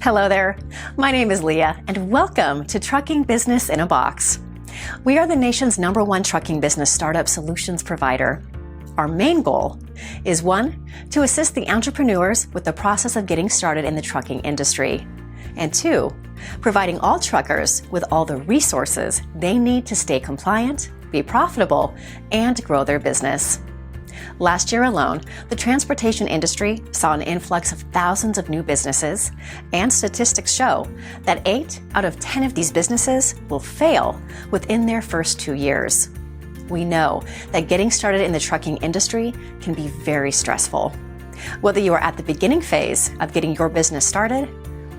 Hello there, my name is Leah and welcome to Trucking Business in a Box. We are the nation's #1 trucking business startup solutions provider. Our main goal is 1, to assist the entrepreneurs with the process of getting started in the trucking industry, and 2, providing all truckers with all the resources they need to stay compliant, be profitable, and grow their business. Last year alone, the transportation industry saw an influx of thousands of new businesses, and statistics show that 8 out of 10 of these businesses will fail within their first 2 years. We know that getting started in the trucking industry can be very stressful. Whether you are at the beginning phase of getting your business started,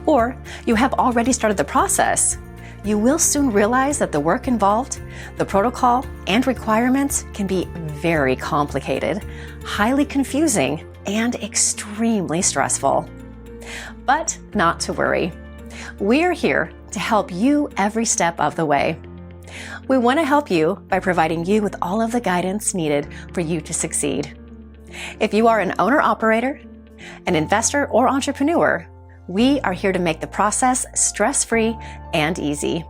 or you have already started the process, you will soon realize that the work involved, the protocol, and requirements can be very complicated, highly confusing, and extremely stressful. But not to worry. We are here to help you every step of the way. We want to help you by providing you with all of the guidance needed for you to succeed. If you are an owner-operator, an investor, or entrepreneur, we are here to make the process stress-free and easy.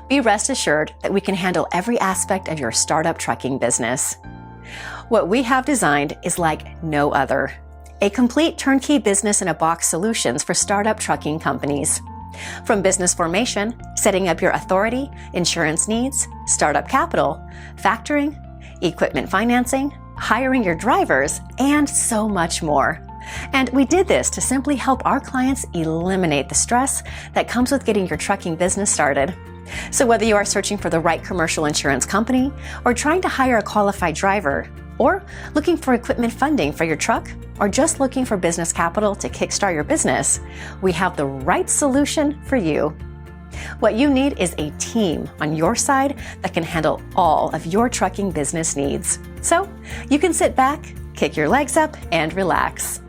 Be rest assured that we can handle every aspect of your startup trucking business. What we have designed is like no other. A complete turnkey business-in-a-box solutions for startup trucking companies. From business formation, setting up your authority, insurance needs, startup capital, factoring, equipment financing, hiring your drivers, and so much more. And we did this to simply help our clients eliminate the stress that comes with getting your trucking business started. So whether you are searching for the right commercial insurance company, or trying to hire a qualified driver, or looking for equipment funding for your truck, or just looking for business capital to kickstart your business, we have the right solution for you. What you need is a team on your side that can handle all of your trucking business needs. So you can sit back, kick your legs up, and relax.